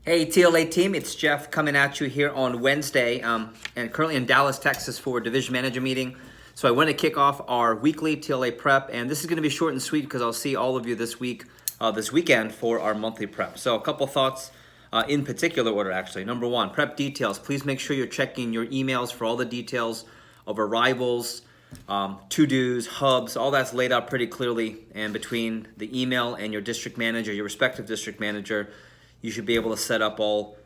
Hey TLA team, it's Jeff coming at you here on Wednesday and currently in Dallas, Texas for a division manager meeting. So I want to kick off our weekly TLA prep, and this is going to be short and sweet because I'll see all of you this weekend for our monthly prep. So a couple thoughts in particular order actually. Number one, prep details. Please make sure you're checking your emails for all the details of arrivals, to-dos, hubs, all that's laid out pretty clearly. And between the email and your district manager, your respective district manager, you should be able to set up all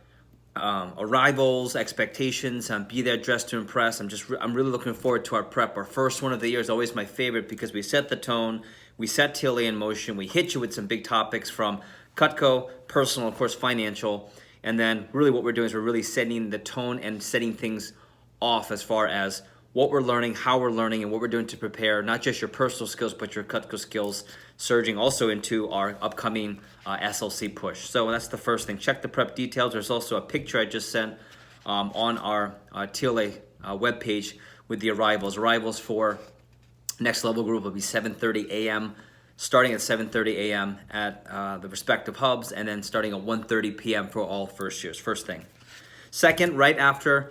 arrivals, expectations, be there dressed to impress. I'm really looking forward to our prep. Our first one of the year is always my favorite because we set the tone, we set TLA in motion, we hit you with some big topics from Cutco, personal, of course, financial, and then really what we're doing is we're really setting the tone and setting things off as far as what we're learning, how we're learning, and what we're doing to prepare not just your personal skills, but your Cutco skills, surging also into our upcoming SLC push. So that's the first thing. Check the prep details. There's also a picture I just sent on our TLA webpage with the arrivals. Arrivals for next level group will be 7:30 a.m., starting at 7:30 a.m. at the respective hubs, and then starting at 1:30 p.m. for all first years, first thing. Second, right after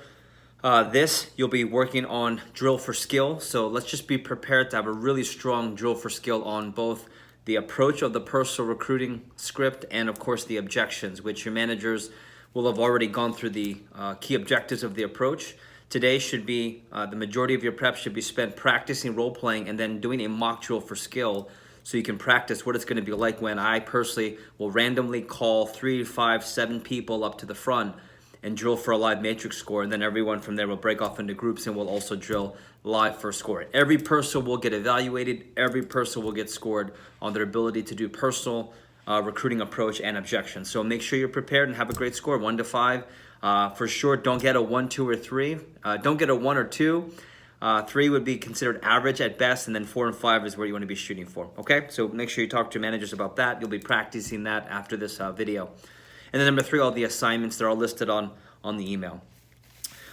this, you'll be working on drill for skill. So let's just be prepared to have a really strong drill for skill on both the approach of the personal recruiting script and of course the objections, which your managers will have already gone through the key objectives of the approach. Today should be, the majority of your prep should be spent practicing role playing and then doing a mock drill for skill so you can practice what it's going to be like when I personally will randomly call 3, 5, 7 people up to the front and drill for a live matrix score, and then everyone from there will break off into groups and will also drill live for a score. Every person will get evaluated, every person will get scored on their ability to do personal recruiting approach and objections. So make sure you're prepared and have a great score, 1 to 5. For sure, don't get a 1, 2, or 3. Don't get a 1 or 2. 3 would be considered average at best, and then 4 and 5 is where you want to be shooting for, okay? So make sure you talk to your managers about that. You'll be practicing that after this video. And then number 3, all the assignments, they're all listed on the email.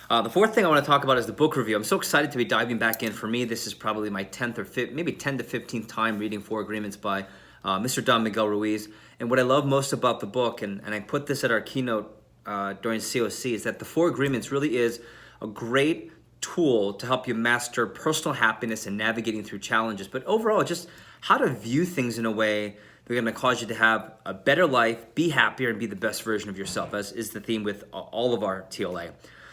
The fourth thing I want to talk about is the book review. I'm so excited to be diving back in. For me, this is probably my 10th or 5th, maybe 10 to 15th time reading Four Agreements by Mr. Don Miguel Ruiz. And what I love most about the book, and I put this at our keynote during COC, is that the Four Agreements really is a great tool to help you master personal happiness and navigating through challenges, but overall just how to view things in a way they're going to cause you to have a better life, be happier, and be the best version of yourself, as is the theme with all of our TLA.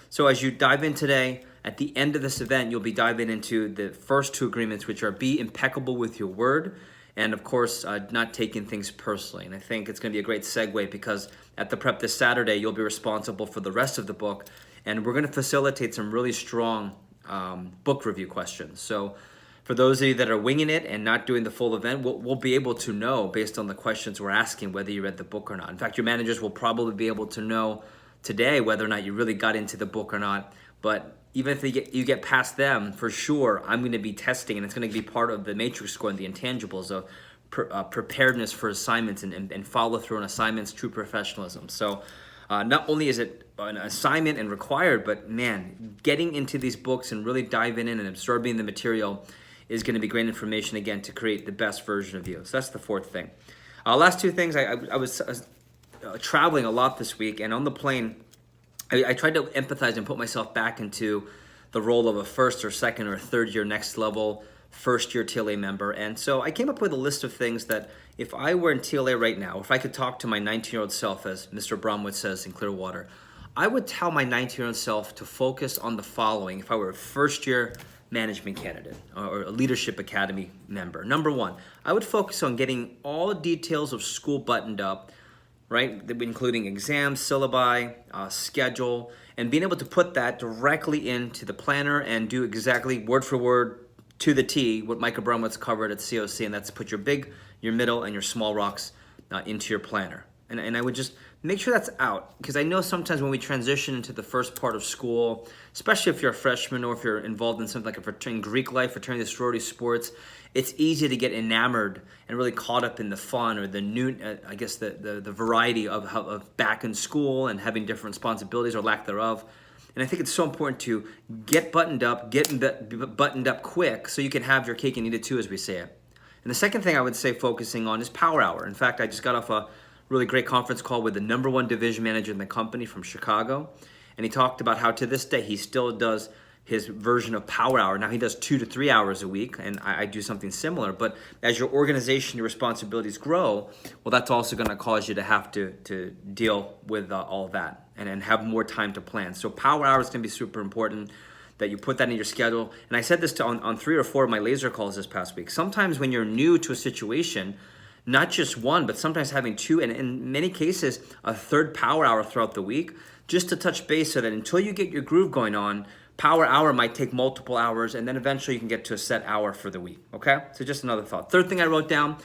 So as you dive in today, at the end of this event, you'll be diving into the first 2 agreements, which are be impeccable with your word, and of course, not taking things personally. And I think it's going to be a great segue because at the prep this Saturday, you'll be responsible for the rest of the book, and we're going to facilitate some really strong book review questions. So for those of you that are winging it and not doing the full event, we'll be able to know based on the questions we're asking whether you read the book or not. In fact, your managers will probably be able to know today whether or not you really got into the book or not. But even if you get past them, for sure, I'm going to be testing, and it's going to be part of the matrix score and the intangibles of preparedness for assignments and follow through on assignments, true professionalism. So not only is it an assignment and required, but man, getting into these books and really diving in and absorbing the material is going to be great information, again, to create the best version of you. So that's the fourth thing. Last 2 things, I was traveling a lot this week, and on the plane, I tried to empathize and put myself back into the role of a first or second or third year next level first year TLA member. And so I came up with a list of things that if I were in TLA right now, if I could talk to my 19-year-old self, as Mr. Bromwood says in Clearwater, I would tell my 19-year-old self to focus on the following if I were a first year management candidate or a leadership academy member. Number 1, I would focus on getting all details of school buttoned up, right? Including exams, syllabi, schedule, and being able to put that directly into the planner and do exactly word for word to the T what Micah Bromwood's covered at COC, and that's put your big, your middle, and your small rocks into your planner. And I would just make sure that's out, because I know sometimes when we transition into the first part of school, especially if you're a freshman or if you're involved in something like a fraternity, Greek life, fraternity, sorority, sports, it's easy to get enamored and really caught up in the fun or the new, the variety of back in school and having different responsibilities or lack thereof. And I think it's so important to get buttoned up quick so you can have your cake and eat it too, as we say it. And the second thing I would say focusing on is power hour. In fact, I just got off a really great conference call with the #1 division manager in the company from Chicago. And he talked about how to this day he still does his version of Power Hour. Now he does 2 to 3 hours a week, and I do something similar. But as your organization, your responsibilities grow, well, that's also going to cause you to have to deal with all that and have more time to plan. So Power Hour is going to be super important that you put that in your schedule. And I said this on 3 or 4 of my laser calls this past week. Sometimes when you're new to a situation, not just one, but sometimes having 2, and in many cases, a 3rd Power Hour throughout the week, just to touch base so that until you get your groove going on, Power Hour might take multiple hours, and then eventually you can get to a set hour for the week, okay? So just another thought. 3rd thing I wrote down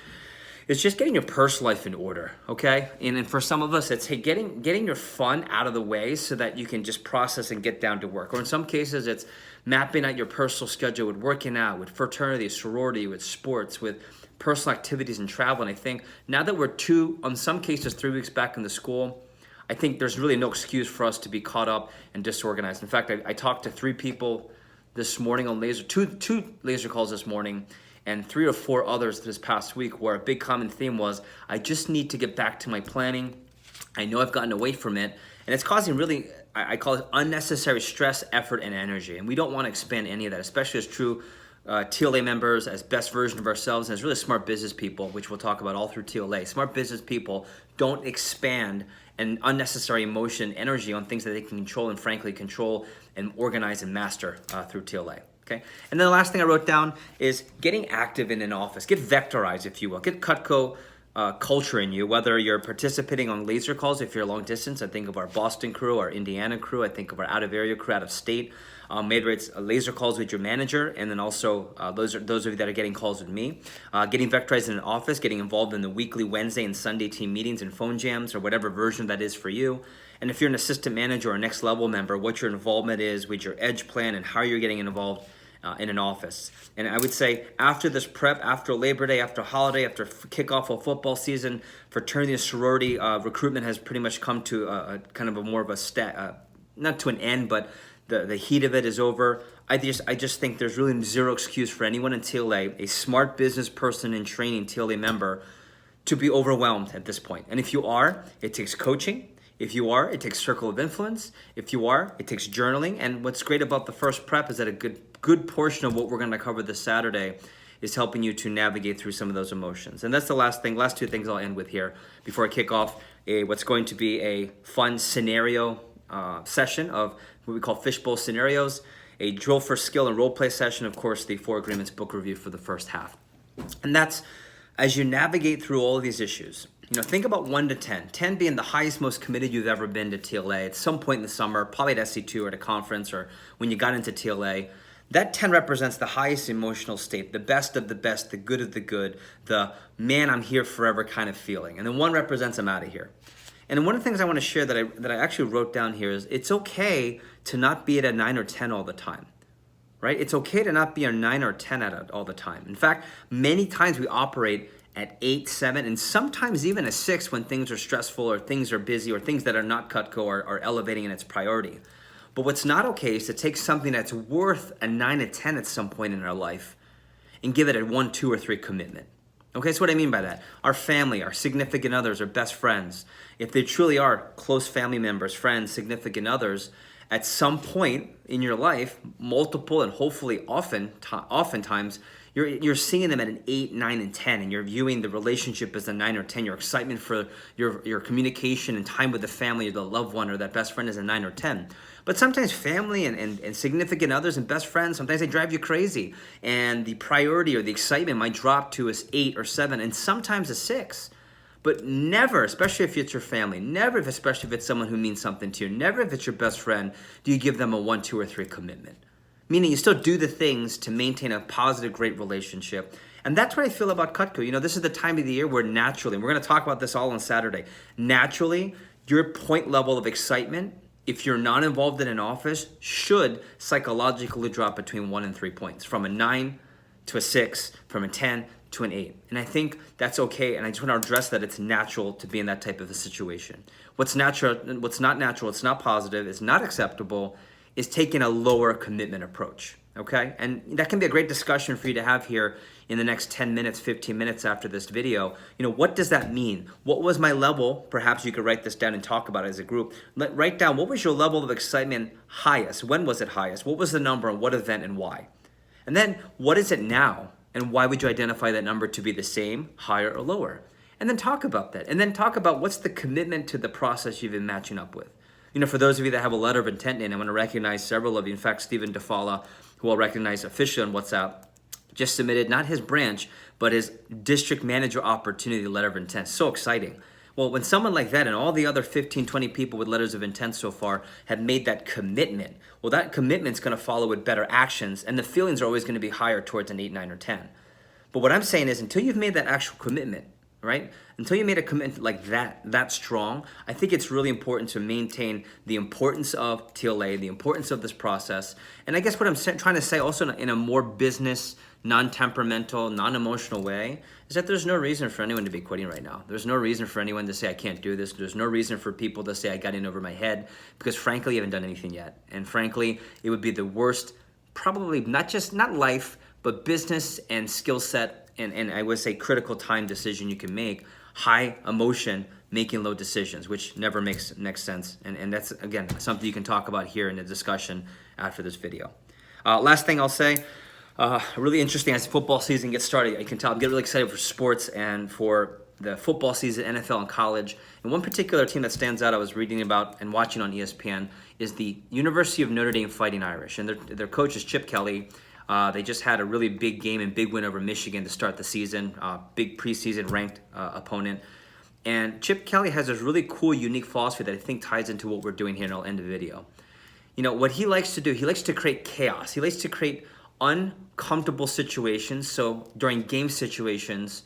is just getting your personal life in order, okay? And for some of us, it's getting your fun out of the way so that you can just process and get down to work. Or in some cases, it's mapping out your personal schedule with working out, with fraternity, sorority, with sports, with personal activities and travel. And I think now that we're 2, in some cases 3 weeks back in the school, I think there's really no excuse for us to be caught up and disorganized. In fact, I talked to 3 people this morning on two laser calls this morning, and 3 or 4 others this past week, where a big common theme was, I just need to get back to my planning. I know I've gotten away from it, and it's causing really, I call it unnecessary stress, effort, and energy. And we don't want to expand any of that, especially as true TLA members, as best version of ourselves, and as really smart business people, which we'll talk about all through TLA. Smart business people don't expand and unnecessary emotion, energy on things that they can control and frankly control and organize and master through TLA. Okay? And then the last thing I wrote down is getting active in an office. Get vectorized, if you will. Get Cutco culture in you, whether you're participating on laser calls, if you're long distance. I think of our Boston crew, our Indiana crew. I think of our out-of-area crew, out of state. Maybe it's laser calls with your manager, and then also those of you that are getting calls with me. Getting vectorized in an office, getting involved in the weekly Wednesday and Sunday team meetings and phone jams, or whatever version that is for you. And if you're an assistant manager or a next level member, what your involvement is with your edge plan and how you're getting involved in an office. And I would say after this prep, after Labor Day, after holiday, after kickoff of football season, fraternity and sorority recruitment has pretty much come to a kind of a more of a not to an end, but the heat of it is over. I just think there's really zero excuse for anyone in TLA, a smart business person in training, TLA member, to be overwhelmed at this point. And if you are, it takes coaching. If you are, it takes circle of influence. If you are, it takes journaling. And what's great about the first prep is that a good portion of what we're going to cover this Saturday is helping you to navigate through some of those emotions. And that's the last 2 things I'll end with here before I kick off what's going to be a fun scenario session of what we call fishbowl scenarios, a drill for skill and role play session, of course, the 4 Agreements book review for the first half. And that's as you navigate through all of these issues. Think about 1 to 10. 10 being the highest, most committed you've ever been to TLA at some point in the summer, probably at SC2 or at a conference or when you got into TLA. That 10 represents the highest emotional state, the best of the best, the good of the good, the man, I'm here forever kind of feeling. And then 1 represents I'm out of here. And one of the things I want to share that I actually wrote down here is it's okay to not be at a 9 or 10 all the time, right? It's okay to not be a 9 or 10 at it all the time. In fact, many times we operate at 8, 7, and sometimes even a 6 when things are stressful or things are busy or things that are not Cutco are elevating in its priority. But what's not okay is to take something that's worth a 9 or 10 at some point in our life and give it a 1, 2, or 3 commitment. Okay, so what I mean by that, our family, our significant others, our best friends, if they truly are close family members, friends, significant others, at some point in your life, multiple and hopefully oftentimes, you're seeing them at an 8, 9, and 10, and you're viewing the relationship as a 9 or 10. Your excitement for your communication and time with the family or the loved one or that best friend is a 9 or 10. But sometimes family and significant others and best friends, sometimes they drive you crazy. And the priority or the excitement might drop to an 8 or 7 and sometimes a 6. But never, especially if it's your family, never, especially if it's someone who means something to you, never if it's your best friend, do you give them a 1, 2, or 3 commitment. Meaning you still do the things to maintain a positive, great relationship. And that's what I feel about Cutco. This is the time of the year where naturally, and we're going to talk about this all on Saturday, naturally, your point level of excitement, if you're not involved in an office, should psychologically drop between 1 and 3 points, from a 9 to a 6, from a 10 to an 8. And I think that's okay, and I just want to address that it's natural to be in that type of a situation. What's natural, what's not natural, it's not positive, it's not acceptable, is taking a lower commitment approach, okay? And that can be a great discussion for you to have here in the next 10 minutes, 15 minutes after this video. What does that mean? What was my level? Perhaps you could write this down and talk about it as a group. Write down, what was your level of excitement highest? When was it highest? What was the number and what event and why? And then, what is it now? And why would you identify that number to be the same, higher, or lower? And then talk about that. And then talk about what's the commitment to the process you've been matching up with. For those of you that have a letter of intent in, I want to recognize several of you. In fact, Stephen DeFala, who I'll recognize officially on WhatsApp, just submitted not his branch, but his district manager opportunity letter of intent. So exciting. Well, when someone like that and all the other 15, 20 people with letters of intent so far have made that commitment, well, that commitment's going to follow with better actions, and the feelings are always going to be higher towards an 8, 9, or 10. But what I'm saying is, until you've made that actual commitment, right? Until you made a commitment like that strong, I think it's really important to maintain the importance of TLA, the importance of this process. And I guess what I'm trying to say also in a more business, non-temperamental, non-emotional way is that there's no reason for anyone to be quitting right now. There's no reason for anyone to say, I can't do this. There's no reason for people to say, I got in over my head, because frankly, you haven't done anything yet. And frankly, it would be the worst, probably not life, but business and skill set, and I would say critical time decision you can make. High emotion, making low decisions, which never makes sense. And that's, again, something you can talk about here in the discussion after this video. Last thing I'll say, really interesting as football season gets started. I can tell I'm getting really excited for sports and for the football season, NFL and college. And one particular team that stands out I was reading about and watching on ESPN is the University of Notre Dame Fighting Irish. And their coach is Chip Kelly. They just had a really big game and big win over Michigan to start the season, big preseason ranked opponent. And Chip Kelly has this really cool, unique philosophy that I think ties into what we're doing here, and I'll end the video. What he likes to do, he likes to create chaos. He likes to create uncomfortable situations. So during game situations,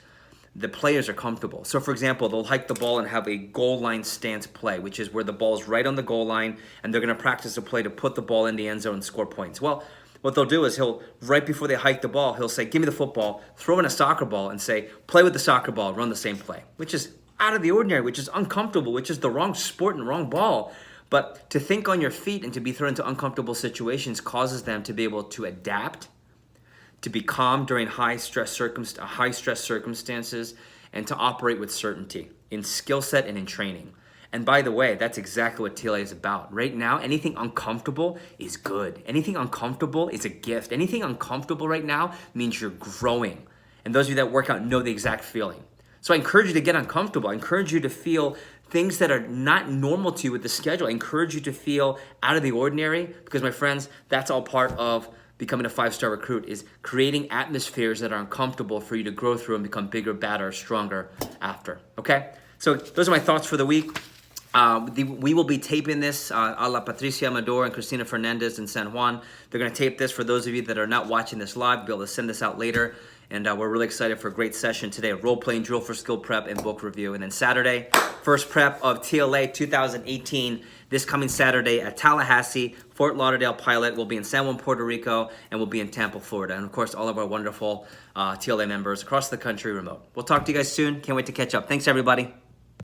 the players are comfortable. So for example, they'll hike the ball and have a goal line stance play, which is where the ball is right on the goal line, and they're going to practice a play to put the ball in the end zone and score points. Well, what they'll do is right before they hike the ball, he'll say, give me the football, throw in a soccer ball, and say, play with the soccer ball, run the same play, which is out of the ordinary, which is uncomfortable, which is the wrong sport and wrong ball. But to think on your feet and to be thrown into uncomfortable situations causes them to be able to adapt, to be calm during high stress circumstances, and to operate with certainty in skill set and in training. And by the way, that's exactly what TLA is about. Right now, anything uncomfortable is good. Anything uncomfortable is a gift. Anything uncomfortable right now means you're growing. And those of you that work out know the exact feeling. So I encourage you to get uncomfortable. I encourage you to feel things that are not normal to you with the schedule. I encourage you to feel out of the ordinary, because my friends, that's all part of becoming a 5-star recruit, is creating atmospheres that are uncomfortable for you to grow through and become bigger, badder, stronger after, okay? So those are my thoughts for the week. We will be taping this a la Patricia Amador and Cristina Fernandez in San Juan. They're going to tape this for those of you that are not watching this live, be able to send this out later. And we're really excited for a great session today, a role-playing drill for skill prep and book review. And then Saturday, first prep of TLA 2018, this coming Saturday at Tallahassee, Fort Lauderdale Pilot. We'll be in San Juan, Puerto Rico, and we'll be in Tampa, Florida. And of course, all of our wonderful TLA members across the country remote. We'll talk to you guys soon. Can't wait to catch up. Thanks, everybody.